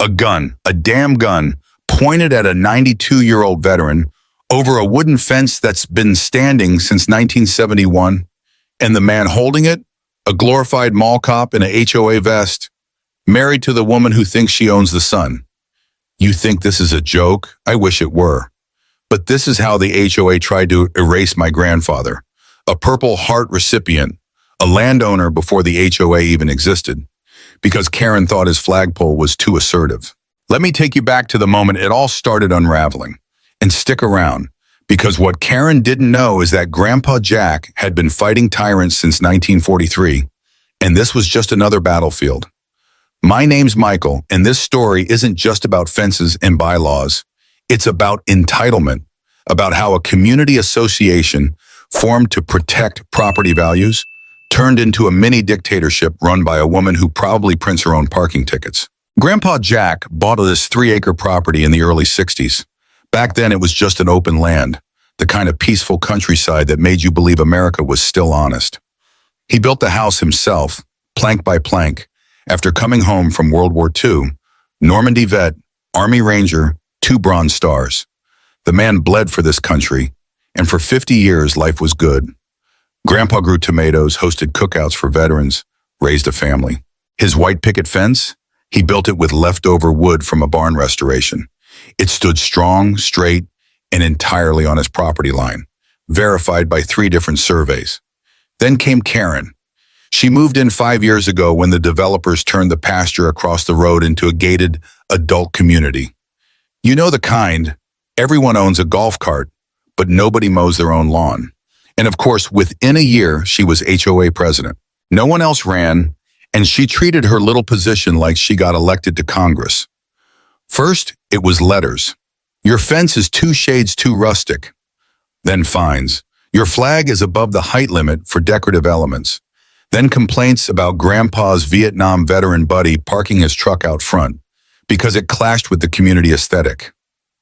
A gun, a damn gun, pointed at a 92-year-old veteran over a wooden fence that's been standing since 1971, and the man holding it, a glorified mall cop in a HOA vest, married to the woman who thinks she owns the sun. You think this is a joke? I wish it were. But this is how the HOA tried to erase my grandfather, a Purple Heart recipient, a landowner before the HOA even existed, because Karen thought his flagpole was too assertive. Let me take you back to the moment it all started unraveling. And stick around, because what Karen didn't know is that Grandpa Jack had been fighting tyrants since 1943, and this was just another battlefield. My name's Michael, and this story isn't just about fences and bylaws. It's about entitlement, about how a community association formed to protect property values turned into a mini dictatorship run by a woman who probably prints her own parking tickets. Grandpa Jack bought this 3-acre property in the early 60s. Back then, it was just an open land, the kind of peaceful countryside that made you believe America was still honest. He built the house himself, plank by plank, after coming home from World War II, Normandy vet, Army Ranger, 2 Bronze Stars. The man bled for this country, and for 50 years, life was good. Grandpa grew tomatoes, hosted cookouts for veterans, raised a family. His white picket fence? He built it with leftover wood from a barn restoration. It stood strong, straight, and entirely on his property line, verified by 3 different surveys. Then came Karen. She moved in 5 years ago when the developers turned the pasture across the road into a gated adult community. You know the kind. Everyone owns a golf cart, but nobody mows their own lawn. And of course, within a year, she was HOA president. No one else ran, and she treated her little position like she got elected to Congress. First, it was letters. Your fence is 2 shades too rustic. Then fines. Your flag is above the height limit for decorative elements. Then complaints about Grandpa's Vietnam veteran buddy parking his truck out front because it clashed with the community aesthetic.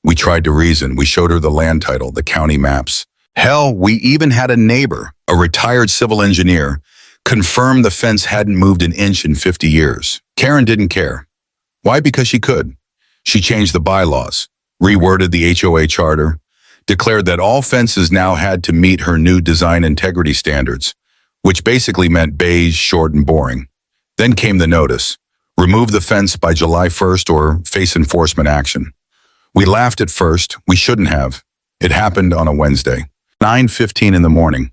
We tried to reason. We showed her the land title, the county maps. Hell, we even had a neighbor, a retired civil engineer, confirm the fence hadn't moved an inch in 50 years. Karen didn't care. Why? Because she could. She changed the bylaws, reworded the HOA charter, declared that all fences now had to meet her new design integrity standards, which basically meant beige, short, and boring. Then came the notice. Remove the fence by July 1st or face enforcement action. We laughed at first. We shouldn't have. It happened on a Wednesday, 9:15 in the morning.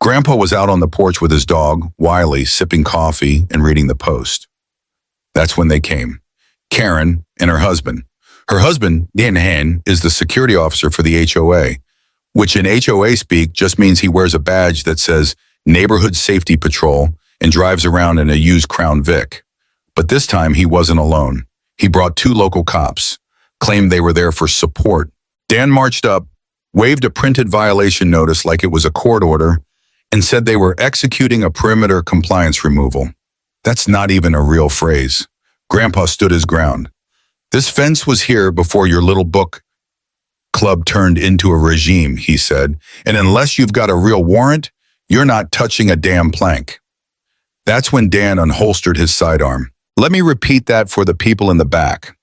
Grandpa was out on the porch with his dog, Wiley, sipping coffee and reading the Post. That's when they came. Karen and her husband. Her husband, Dan Han, is the security officer for the HOA, which in HOA speak just means he wears a badge that says Neighborhood Safety Patrol and drives around in a used Crown Vic. But this time he wasn't alone. He brought 2 local cops, claimed they were there for support. Dan marched up, waved a printed violation notice like it was a court order, and said they were executing a perimeter compliance removal. That's not even a real phrase. Grandpa stood his ground. This fence was here before your little book club turned into a regime, he said, and unless you've got a real warrant, you're not touching a damn plank. That's when Dan unholstered his sidearm. Let me repeat that for the people in the back.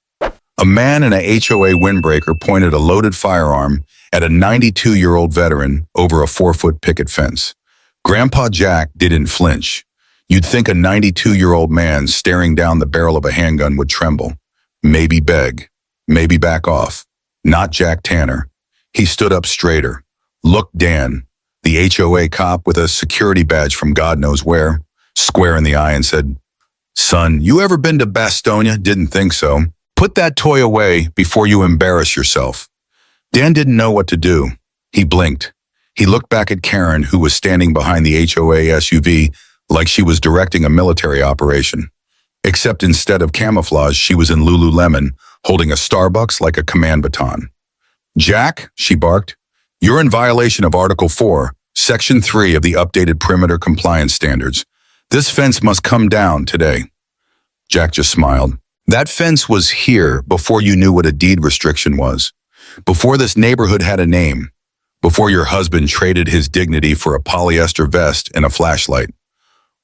A man in a HOA windbreaker pointed a loaded firearm at a 92-year-old veteran over a 4-foot picket fence. Grandpa Jack didn't flinch. You'd think a 92-year-old man staring down the barrel of a handgun would tremble. Maybe beg. Maybe back off. Not Jack Tanner. He stood up straighter, looked Dan, the HOA cop with a security badge from God knows where, square in the eye and said, "Son, you ever been to Bastonia? Didn't think so. Put that toy away before you embarrass yourself." Dan didn't know what to do. He blinked. He looked back at Karen, who was standing behind the HOA SUV like she was directing a military operation. Except instead of camouflage, she was in Lululemon, holding a Starbucks like a command baton. "Jack," she barked, "you're in violation of Article 4, Section 3 of the updated perimeter compliance standards. This fence must come down today." Jack just smiled. That fence was here before you knew what a deed restriction was, before this neighborhood had a name, before your husband traded his dignity for a polyester vest and a flashlight.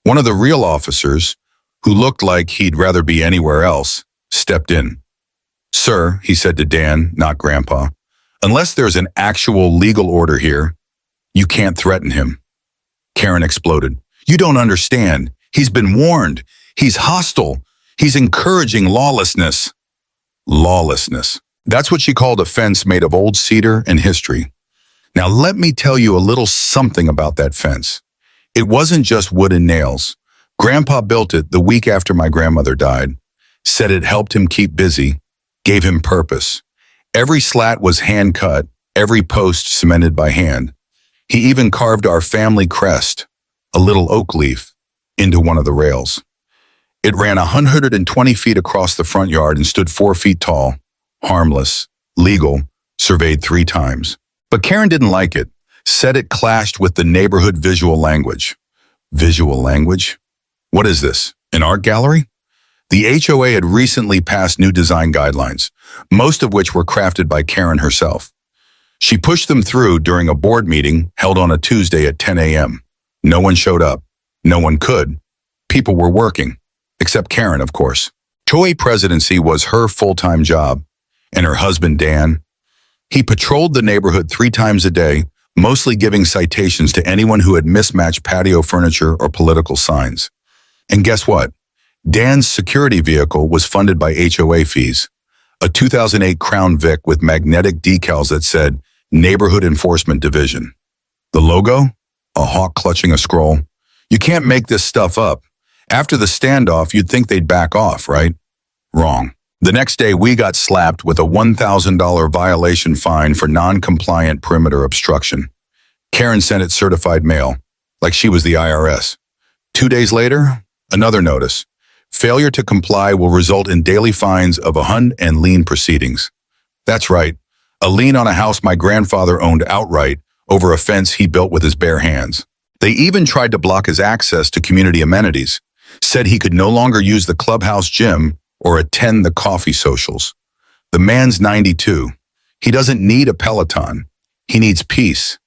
One of the real officers, who looked like he'd rather be anywhere else, stepped in. Sir, he said to Dan, not Grandpa, unless there's an actual legal order here, you can't threaten him. Karen exploded. You don't understand. He's been warned. He's hostile. He's encouraging lawlessness. Lawlessness. That's what she called a fence made of old cedar and history. Now let me tell you a little something about that fence. It wasn't just wood and nails. Grandpa built it the week after my grandmother died. Said it helped him keep busy, gave him purpose. Every slat was hand-cut, every post cemented by hand. He even carved our family crest, a little oak leaf, into one of the rails. It ran 120 feet across the front yard and stood 4 feet tall, harmless, legal, surveyed 3 times. But Karen didn't like it, said it clashed with the neighborhood visual language. Visual language? What is this, an art gallery? The HOA had recently passed new design guidelines, most of which were crafted by Karen herself. She pushed them through during a board meeting held on a Tuesday at 10 a.m. No one showed up. No one could. People were working, except Karen, of course. HOA presidency was her full-time job, and her husband, Dan. He patrolled the neighborhood 3 times a day, mostly giving citations to anyone who had mismatched patio furniture or political signs. And guess what? Dan's security vehicle was funded by HOA fees, a 2008 Crown Vic with magnetic decals that said Neighborhood Enforcement Division. The logo? A hawk clutching a scroll. You can't make this stuff up. After the standoff, you'd think they'd back off, right? Wrong. The next day, we got slapped with a $1,000 violation fine for non-compliant perimeter obstruction. Karen sent it certified mail, like she was the IRS. 2 days later, another notice. Failure to comply will result in daily fines of $100 and lien proceedings. That's right, a lien on a house my grandfather owned outright over a fence he built with his bare hands. They even tried to block his access to community amenities, said he could no longer use the clubhouse gym or attend the coffee socials. The man's 92. He doesn't need a Peloton. He needs peace.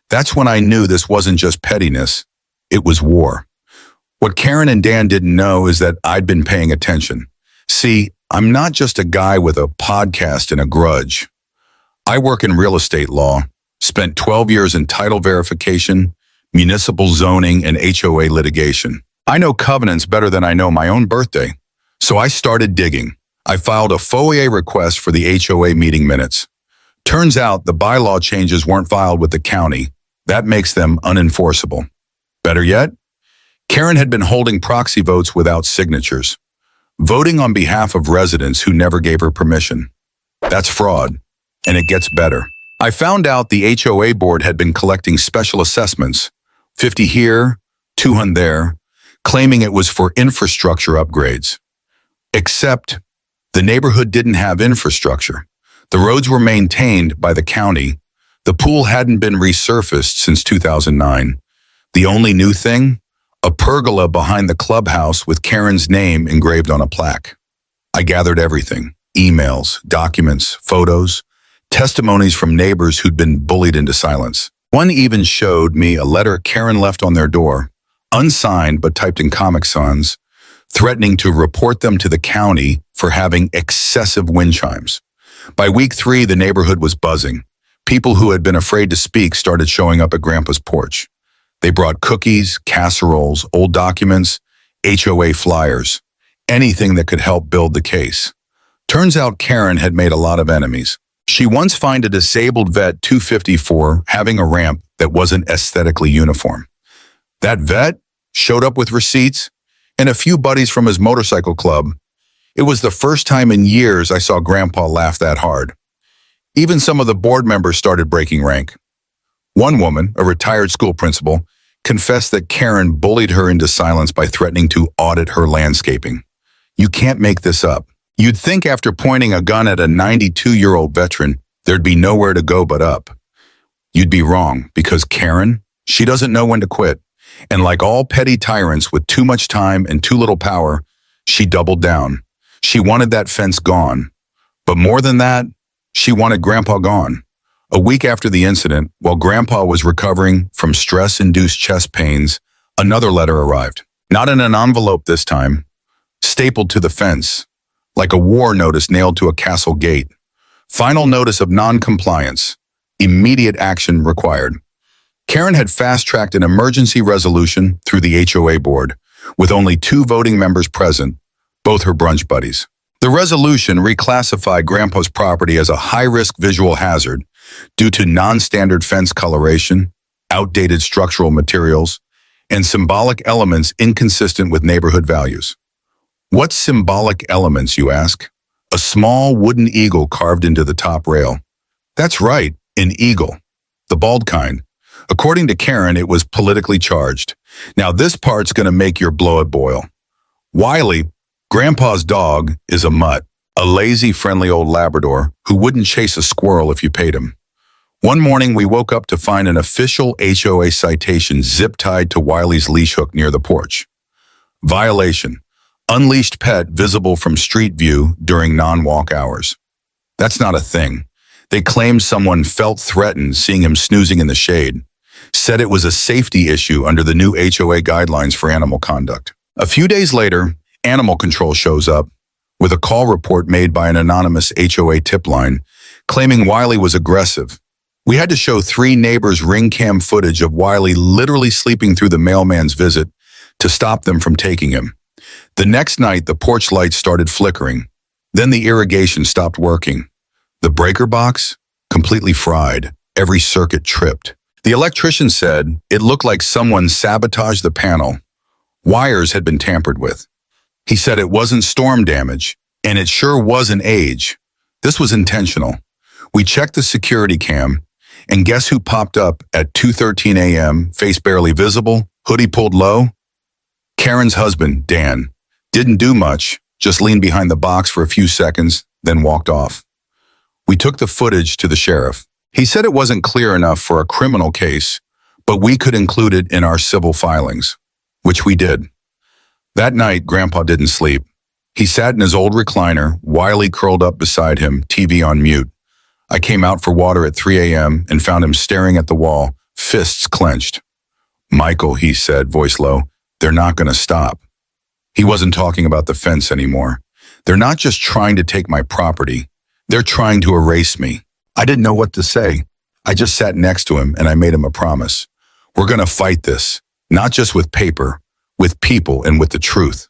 That's when I knew this wasn't just pettiness. It was war. What Karen and Dan didn't know is that I'd been paying attention. See, I'm not just a guy with a podcast and a grudge. I work in real estate law, spent 12 years in title verification, municipal zoning, and HOA litigation. I know covenants better than I know my own birthday. So I started digging. I filed a FOIA request for the HOA meeting minutes. Turns out the bylaw changes weren't filed with the county. That makes them unenforceable. Better yet, Karen had been holding proxy votes without signatures, voting on behalf of residents who never gave her permission. That's fraud, and it gets better. I found out the HOA board had been collecting special assessments, 50 here, 200 there, claiming it was for infrastructure upgrades. Except the neighborhood didn't have infrastructure. The roads were maintained by the county. The pool hadn't been resurfaced since 2009. The only new thing? A pergola behind the clubhouse with Karen's name engraved on a plaque. I gathered everything: emails, documents, photos, testimonies from neighbors who'd been bullied into silence. One even showed me a letter Karen left on their door, unsigned but typed in Comic Sans, threatening to report them to the county for having excessive wind chimes. By week 3, the neighborhood was buzzing. People who had been afraid to speak started showing up at Grandpa's porch. They brought cookies, casseroles, old documents, HOA flyers, anything that could help build the case. Turns out Karen had made a lot of enemies. She once fined a disabled vet $250 for having a ramp that wasn't aesthetically uniform. That vet showed up with receipts and a few buddies from his motorcycle club. It was the first time in years I saw Grandpa laugh that hard. Even some of the board members started breaking rank. One woman, a retired school principal, confessed that Karen bullied her into silence by threatening to audit her landscaping. You can't make this up. You'd think after pointing a gun at a 92-year-old veteran, there'd be nowhere to go but up. You'd be wrong, because Karen, she doesn't know when to quit. And like all petty tyrants with too much time and too little power, she doubled down. She wanted that fence gone. But more than that, she wanted Grandpa gone. A week after the incident, while Grandpa was recovering from stress-induced chest pains, another letter arrived. Not in an envelope this time, stapled to the fence, like a war notice nailed to a castle gate. Final notice of non-compliance. Immediate action required. Karen had fast-tracked an emergency resolution through the HOA board, with only 2 voting members present, both her brunch buddies. The resolution reclassified Grandpa's property as a high-risk visual hazard due to non-standard fence coloration, outdated structural materials, and symbolic elements inconsistent with neighborhood values. What symbolic elements, you ask? A small wooden eagle carved into the top rail. That's right, an eagle. The bald kind. According to Karen, it was politically charged. Now this part's gonna make your blood boil. Wiley, Grandpa's dog, is a mutt, a lazy, friendly old Labrador who wouldn't chase a squirrel if you paid him. One morning, we woke up to find an official HOA citation zip-tied to Wiley's leash hook near the porch. Violation. Unleashed pet visible from street view during non-walk hours. That's not a thing. They claimed someone felt threatened seeing him snoozing in the shade. Said it was a safety issue under the new HOA guidelines for animal conduct. A few days later, Animal Control shows up with a call report made by an anonymous HOA tip line claiming Wiley was aggressive. We had to show 3 neighbors' ring cam footage of Wiley literally sleeping through the mailman's visit to stop them from taking him. The next night, the porch lights started flickering. Then the irrigation stopped working. The breaker box, completely fried, every circuit tripped. The electrician said it looked like someone sabotaged the panel. Wires had been tampered with. He said it wasn't storm damage, and it sure wasn't age. This was intentional. We checked the security cam, and guess who popped up at 2:13 a.m., face barely visible, hoodie pulled low? Karen's husband, Dan. Didn't do much, just leaned behind the box for a few seconds, then walked off. We took the footage to the sheriff. He said it wasn't clear enough for a criminal case, but we could include it in our civil filings, which we did. That night, Grandpa didn't sleep. He sat in his old recliner, Wiley curled up beside him, TV on mute. I came out for water at 3 a.m. and found him staring at the wall, fists clenched. "Michael," he said, voice low, "they're not going to stop." He wasn't talking about the fence anymore. "They're not just trying to take my property. They're trying to erase me." I didn't know what to say. I just sat next to him and I made him a promise. We're going to fight this, not just with paper, with people and with the truth.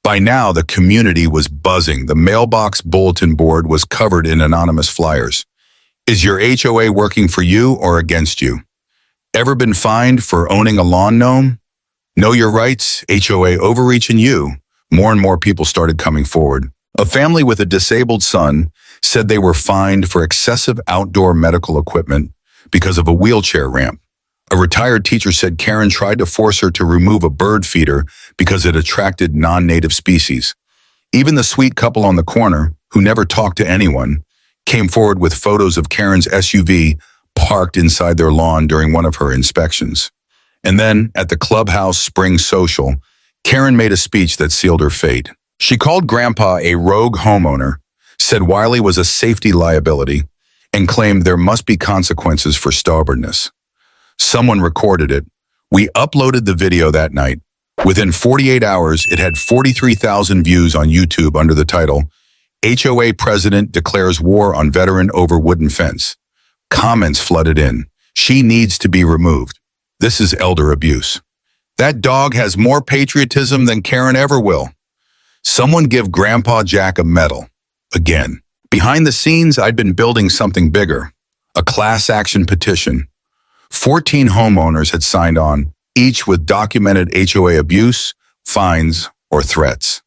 By now, the community was buzzing. The mailbox bulletin board was covered in anonymous flyers. Is your HOA working for you or against you? Ever been fined for owning a lawn gnome? Know your rights, HOA overreaching you. More and more people started coming forward. A family with a disabled son said they were fined for excessive outdoor medical equipment because of a wheelchair ramp. A retired teacher said Karen tried to force her to remove a bird feeder because it attracted non-native species. Even the sweet couple on the corner, who never talked to anyone, came forward with photos of Karen's SUV parked inside their lawn during one of her inspections. And then, at the clubhouse spring social, Karen made a speech that sealed her fate. She called Grandpa a rogue homeowner, said Wiley was a safety liability, and claimed there must be consequences for stubbornness. Someone recorded it. We uploaded the video that night. Within 48 hours, it had 43,000 views on YouTube under the title, HOA President Declares War on Veteran Over Wooden Fence. Comments flooded in. She needs to be removed. This is elder abuse. That dog has more patriotism than Karen ever will. Someone give Grandpa Jack a medal. Again. Behind the scenes, I'd been building something bigger. A class action petition. 14 homeowners had signed on, each with documented HOA abuse, fines, or threats.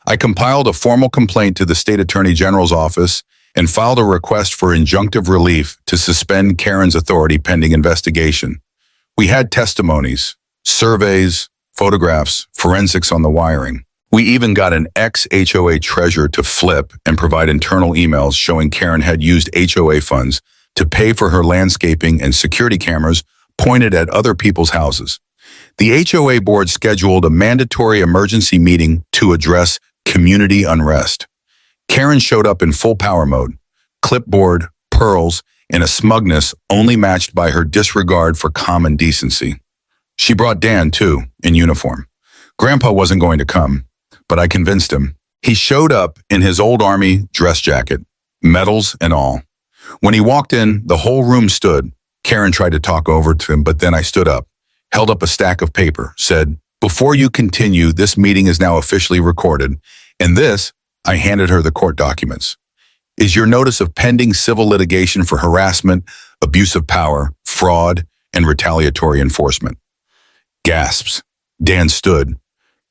I compiled a formal complaint to the State Attorney General's office and filed a request for injunctive relief to suspend Karen's authority pending investigation. We had testimonies, surveys, photographs, forensics on the wiring. We even got an ex-HOA treasurer to flip and provide internal emails showing Karen had used HOA funds to pay for her landscaping and security cameras pointed at other people's houses. The HOA board scheduled a mandatory emergency meeting to address community unrest. Karen showed up in full power mode, clipboard, pearls, and a smugness only matched by her disregard for common decency. She brought Dan, too, in uniform. Grandpa wasn't going to come, but I convinced him. He showed up in his old army dress jacket, medals and all. When he walked in, the whole room stood. Karen tried to talk over to him, but then I stood up, held up a stack of paper, said, "Before you continue, this meeting is now officially recorded." And this, I handed her the court documents, is your notice of pending civil litigation for harassment, abuse of power, fraud, and retaliatory enforcement. Gasps. Dan stood.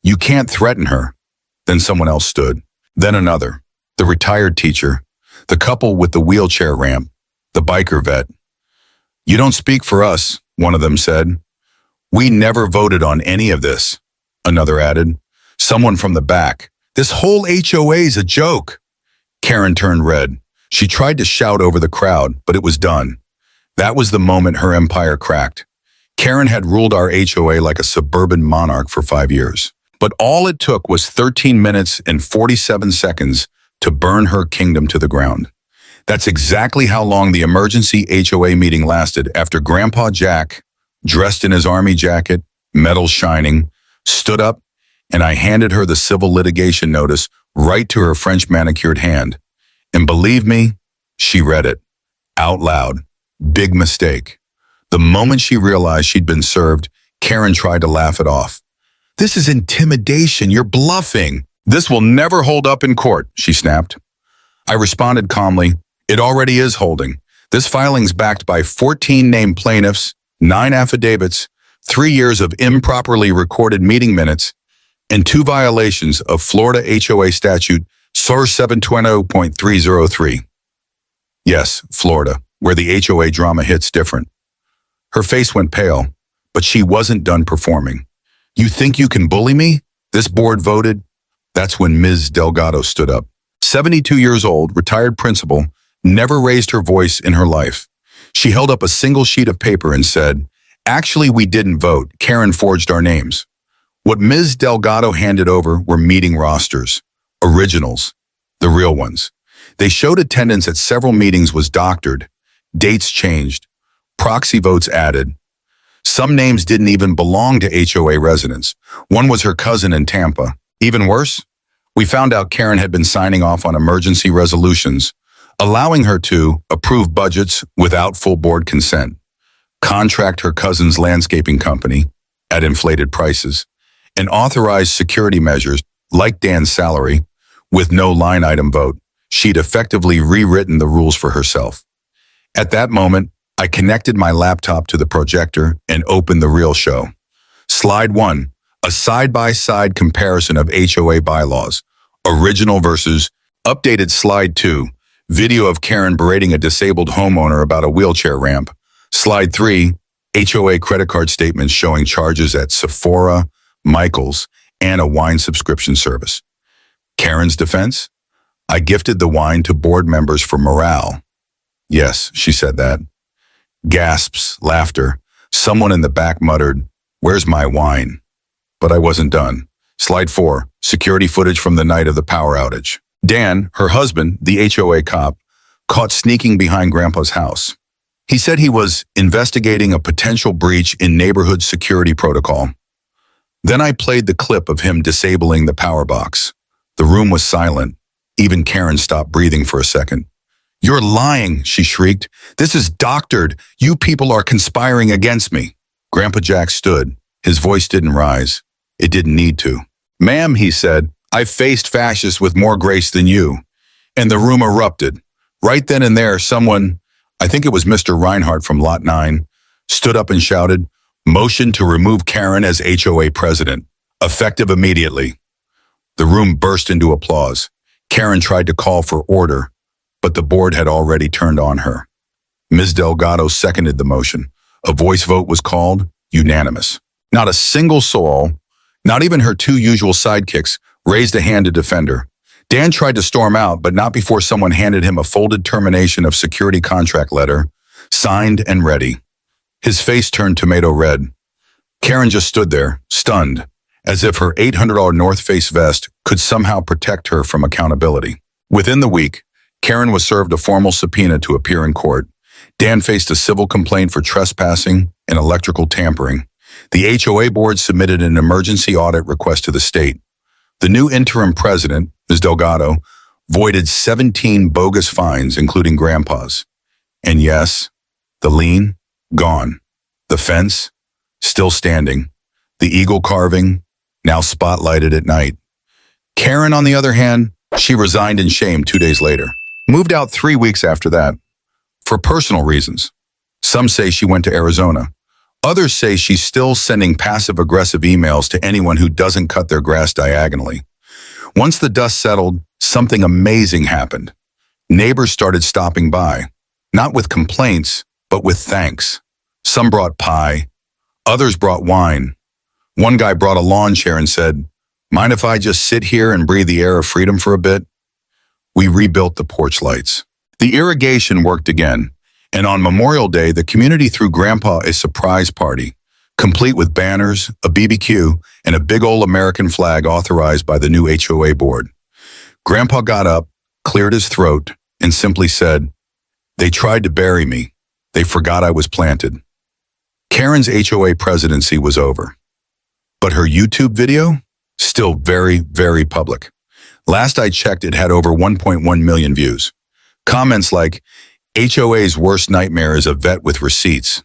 "You can't threaten her." Then someone else stood. Then another. The retired teacher. The couple with the wheelchair ramp. The biker vet. "You don't speak for us," one of them said. "We never voted on any of this," another added. Someone from the back. "This whole HOA's a joke." Karen turned red. She tried to shout over the crowd, but it was done. That was the moment her empire cracked. Karen had ruled our HOA like a suburban monarch for 5 years. But all it took was 13 minutes and 47 seconds to burn her kingdom to the ground. That's exactly how long the emergency HOA meeting lasted after Grandpa Jack, dressed in his army jacket, medals shining, stood up, and I handed her the civil litigation notice right to her French manicured hand. And believe me, she read it. Out loud. Big mistake. The moment she realized she'd been served, Karen tried to laugh it off. "This is intimidation. You're bluffing." "This will never hold up in court," she snapped. I responded calmly, "It already is holding. This filing's backed by 14 named plaintiffs, 9 affidavits, 3 years of improperly recorded meeting minutes, and 2 violations of Florida HOA statute SOR 720.303. Yes, Florida, where the HOA drama hits different. Her face went pale, but she wasn't done performing. "You think you can bully me? This board voted." That's when Ms. Delgado stood up. 72 years old, retired principal, never raised her voice in her life. She held up a single sheet of paper and said, "Actually, we didn't vote. Karen forged our names." What Ms. Delgado handed over were meeting rosters, originals, the real ones. They showed attendance at several meetings was doctored, dates changed, proxy votes added. Some names didn't even belong to HOA residents. One was her cousin in Tampa. Even worse, we found out Karen had been signing off on emergency resolutions, allowing her to approve budgets without full board consent, contract her cousin's landscaping company at inflated prices, and authorize security measures like Dan's salary with no line item vote. She'd effectively rewritten the rules for herself. At that moment, I connected my laptop to the projector and opened the real show. Slide 1, a side-by-side comparison of HOA bylaws, original versus updated. Slide 2, video of Karen berating a disabled homeowner about a wheelchair ramp. Slide 3, HOA credit card statements showing charges at Sephora, Michael's, and a wine subscription service. Karen's defense? "I gifted the wine to board members for morale." Yes, she said that. Gasps, laughter. Someone in the back muttered, "Where's my wine?" But I wasn't done. Slide 4, security footage from the night of the power outage. Dan, her husband, the HOA cop, caught sneaking behind Grandpa's house. He said he was investigating a potential breach in neighborhood security protocol. Then I played the clip of him disabling the power box. The room was silent. Even Karen stopped breathing for a second. "You're lying," she shrieked. "This is doctored. You people are conspiring against me." Grandpa Jack stood. His voice didn't rise. It didn't need to. "Ma'am," he said, "I've faced fascists with more grace than you." And the room erupted. Right then and there, someone, I think it was Mr. Reinhardt from Lot 9, stood up and shouted, "Motion to remove Karen as HOA president, effective immediately." The room burst into applause. Karen tried to call for order, but the board had already turned on her. Ms. Delgado seconded the motion. A voice vote was called, unanimous. Not a single soul, not even her 2 usual sidekicks, raised a hand to defend her. Dan tried to storm out, but not before someone handed him a folded termination of security contract letter, signed and ready. His face turned tomato red. Karen just stood there, stunned, as if her $800 North Face vest could somehow protect her from accountability. Within the week, Karen was served a formal subpoena to appear in court. Dan faced a civil complaint for trespassing and electrical tampering. The HOA board submitted an emergency audit request to the state. The new interim president, Ms. Delgado, voided 17 bogus fines, including Grandpa's. And yes, the lien, gone. The fence, still standing. The eagle carving, now spotlighted at night. Karen, on the other hand, she resigned in shame 2 days later. Moved out 3 weeks after that, for personal reasons. Some say she went to Arizona. Others say she's still sending passive-aggressive emails to anyone who doesn't cut their grass diagonally. Once the dust settled, something amazing happened. Neighbors started stopping by, not with complaints, but with thanks. Some brought pie, others brought wine. One guy brought a lawn chair and said, "Mind if I just sit here and breathe the air of freedom for a bit?" We rebuilt the porch lights. The irrigation worked again, and on Memorial Day, the community threw Grandpa a surprise party, complete with banners, a BBQ, and a big old American flag authorized by the new HOA board. Grandpa got up, cleared his throat, and simply said, "They tried to bury me. They forgot I was planted." Karen's HOA presidency was over. But her YouTube video? Still very, very public. Last I checked, it had over 1.1 million views. Comments like, "HOA's worst nightmare is a vet with receipts."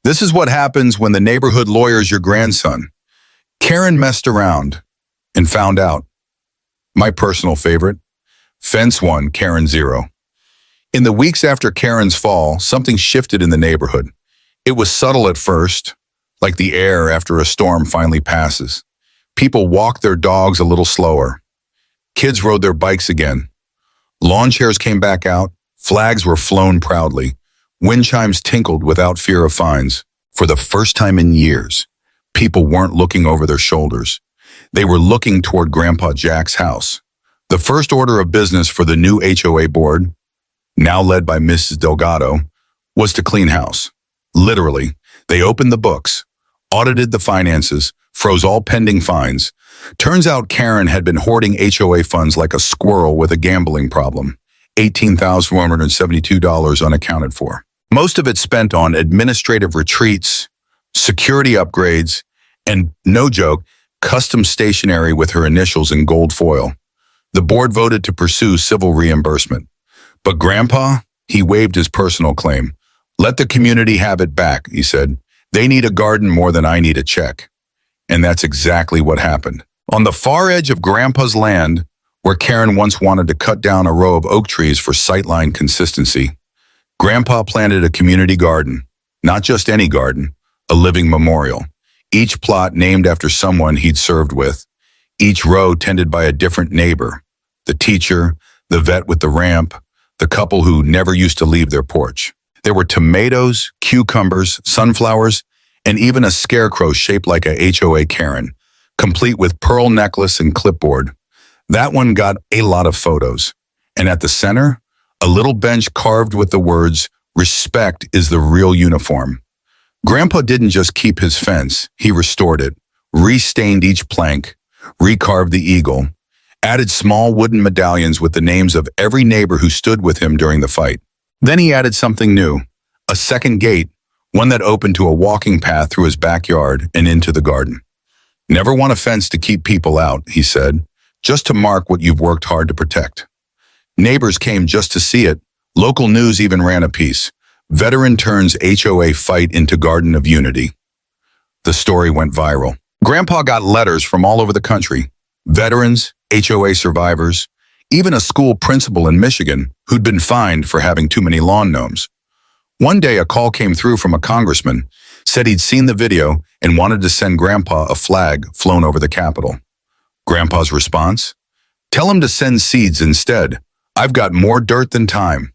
This is what happens when the neighborhood lawyer's your grandson. Karen messed around and found out. My personal favorite, Fence 1, Karen 0. In the weeks after Karen's fall, something shifted in the neighborhood. It was subtle at first, like the air after a storm finally passes. People walked their dogs a little slower. Kids rode their bikes again. Lawn chairs came back out. Flags were flown proudly. Wind chimes tinkled without fear of fines. For the first time in years, people weren't looking over their shoulders. They were looking toward Grandpa Jack's house. The first order of business for the new HOA board, now led by Mrs. Delgado, was to clean house. Literally, they opened the books, audited the finances, froze all pending fines. Turns out Karen had been hoarding HOA funds like a squirrel with a gambling problem. $18,472 unaccounted for. Most of it spent on administrative retreats, security upgrades, and, no joke, custom stationery with her initials in gold foil. The board voted to pursue civil reimbursement. But Grandpa, he waived his personal claim. "Let the community have it back," he said. "They need a garden more than I need a check." And that's exactly what happened. On the far edge of Grandpa's land, where Karen once wanted to cut down a row of oak trees for sightline consistency, Grandpa planted a community garden. Not just any garden, a living memorial. Each plot named after someone he'd served with. Each row tended by a different neighbor. The teacher, the vet with the ramp, the couple who never used to leave their porch. There were tomatoes, cucumbers, sunflowers, and even a scarecrow shaped like a HOA Karen, complete with pearl necklace and clipboard. That one got a lot of photos. And at the center, a little bench carved with the words, "Respect is the real uniform." Grandpa didn't just keep his fence, he restored it, restained each plank, recarved the eagle, added small wooden medallions with the names of every neighbor who stood with him during the fight. Then he added something new, a second gate, one that opened to a walking path through his backyard and into the garden. "Never want a fence to keep people out," he said, "just to mark what you've worked hard to protect." Neighbors came just to see it. Local news even ran a piece. "Veteran turns HOA fight into Garden of Unity." The story went viral. Grandpa got letters from all over the country. Veterans, HOA survivors, even a school principal in Michigan who'd been fined for having too many lawn gnomes. One day, a call came through from a congressman, said he'd seen the video and wanted to send Grandpa a flag flown over the Capitol. Grandpa's response? "Tell him to send seeds instead. I've got more dirt than time."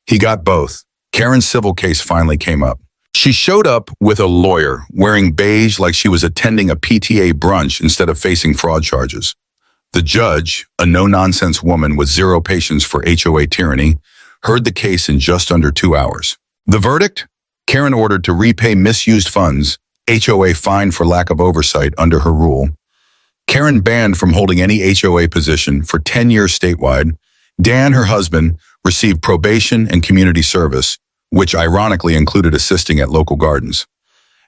He got both. Karen's civil case finally came up. She showed up with a lawyer, wearing beige like she was attending a PTA brunch instead of facing fraud charges. The judge, a no-nonsense woman with zero patience for HOA tyranny, heard the case in just under 2 hours. The verdict? Karen ordered to repay misused funds, HOA fined for lack of oversight under her rule. Karen banned from holding any HOA position for 10 years statewide. Dan, her husband, received probation and community service, which ironically included assisting at local gardens.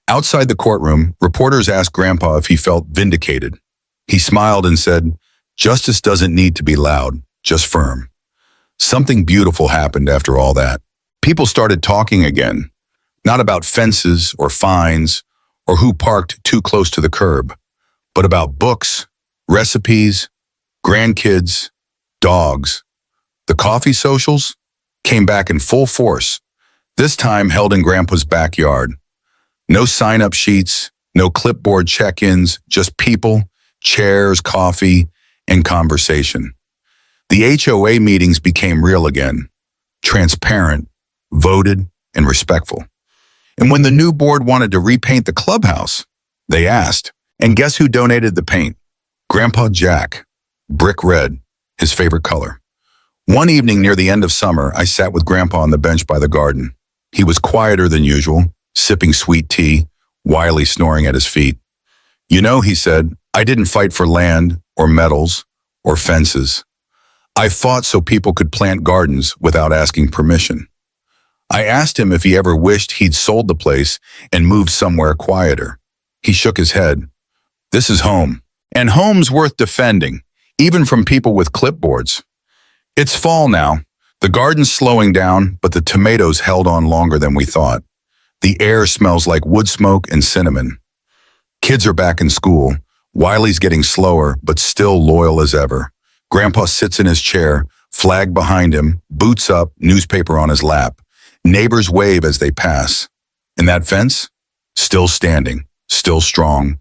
Outside the courtroom, reporters asked Grandpa if he felt vindicated. He smiled and said, Justice doesn't need to be loud, just firm. Something beautiful happened after all that. People started talking again, not about fences or fines or who parked too close to the curb, but about books, recipes, grandkids, dogs. The coffee socials came back in full force, this time held in Grandpa's backyard. No sign-up sheets, no clipboard check-ins, just people, chairs, coffee, and conversation. The HOA meetings became real again, transparent, voted, and respectful. And when the new board wanted to repaint the clubhouse, they asked. And guess who donated the paint? Grandpa Jack, brick red, his favorite color. One evening near the end of summer, I sat with Grandpa on the bench by the garden. He was quieter than usual, sipping sweet tea, Wiley snoring at his feet. You know, he said, I didn't fight for land or metals or fences. I fought so people could plant gardens without asking permission. I asked him if he ever wished he'd sold the place and moved somewhere quieter. He shook his head. This is home. And home's worth defending, even from people with clipboards. It's fall now. The garden's slowing down, but the tomatoes held on longer than we thought. The air smells like wood smoke and cinnamon. Kids are back in school. Wiley's getting slower, but still loyal as ever. Grandpa sits in his chair, flag behind him, boots up, newspaper on his lap. Neighbors wave as they pass. And that fence? Still standing, still strong.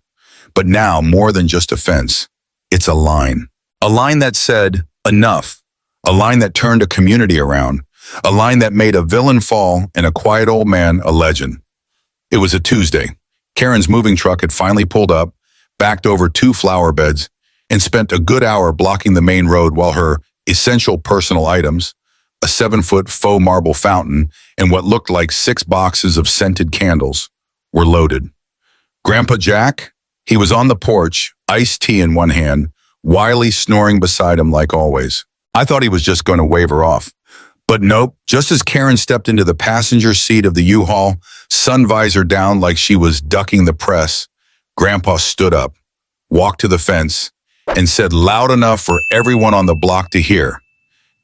But now more than just a fence. It's a line. A line that said, enough. A line that turned a community around. A line that made a villain fall and a quiet old man a legend. It was a Tuesday. Karen's moving truck had finally pulled up, backed over 2 flower beds, and spent a good hour blocking the main road while her essential personal items, a 7-foot faux marble fountain, and what looked like 6 boxes of scented candles, were loaded. Grandpa Jack, he was on the porch, iced tea in one hand, Wiley snoring beside him like always. I thought he was just going to wave her off. But nope, just as Karen stepped into the passenger seat of the U-Haul, sun visor down like she was ducking the press, Grandpa stood up, walked to the fence, and said loud enough for everyone on the block to hear,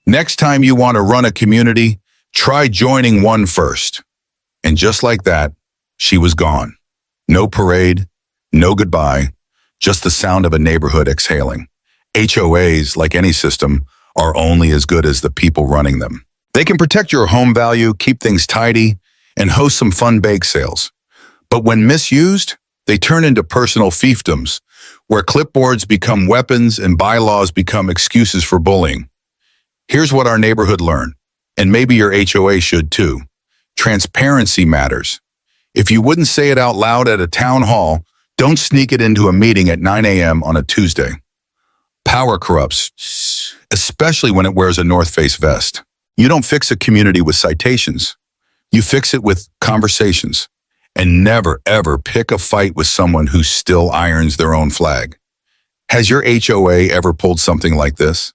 next time you want to run a community, try joining one first. And just like that, she was gone. No parade, no goodbye, just the sound of a neighborhood exhaling. HOAs, like any system, are only as good as the people running them. They can protect your home value, keep things tidy, and host some fun bake sales. But when misused, they turn into personal fiefdoms, where clipboards become weapons and bylaws become excuses for bullying. Here's what our neighborhood learned, and maybe your HOA should too. Transparency matters. If you wouldn't say it out loud at a town hall, don't sneak it into a meeting at 9 a.m. on a Tuesday. Power corrupts, especially when it wears a North Face vest. You don't fix a community with citations. You fix it with conversations. And never, ever pick a fight with someone who still irons their own flag. Has your HOA ever pulled something like this?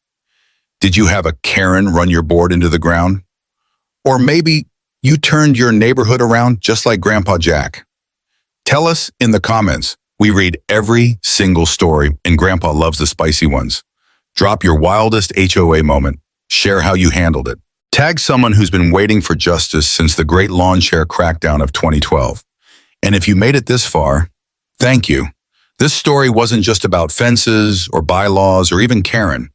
Did you have a Karen run your board into the ground? Or maybe you turned your neighborhood around just like Grandpa Jack. Tell us in the comments. We read every single story, and Grandpa loves the spicy ones. Drop your wildest HOA moment. Share how you handled it. Tag someone who's been waiting for justice since the great lawn chair crackdown of 2012. And if you made it this far, thank you. This story wasn't just about fences or bylaws or even Karen.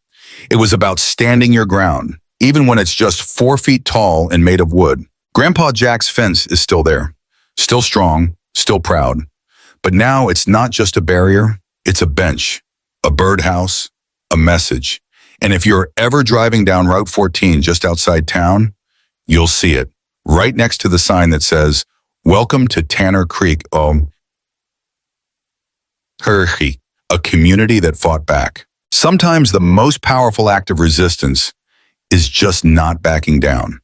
It was about standing your ground, even when it's just 4 feet tall and made of wood. Grandpa Jack's fence is still there, still strong, still proud. But now it's not just a barrier, it's a bench, a birdhouse, a message. And if you're ever driving down Route 14 just outside town, you'll see it right next to the sign that says, Welcome to Tanner Creek, a community that fought back. Sometimes the most powerful act of resistance is just not backing down.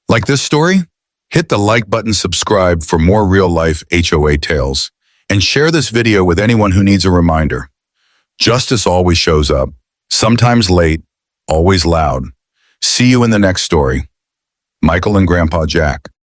Like this story? Hit the like button, subscribe for more real-life HOA tales, and share this video with anyone who needs a reminder. Justice always shows up, sometimes late, always loud. See you in the next story. Michael and Grandpa Jack.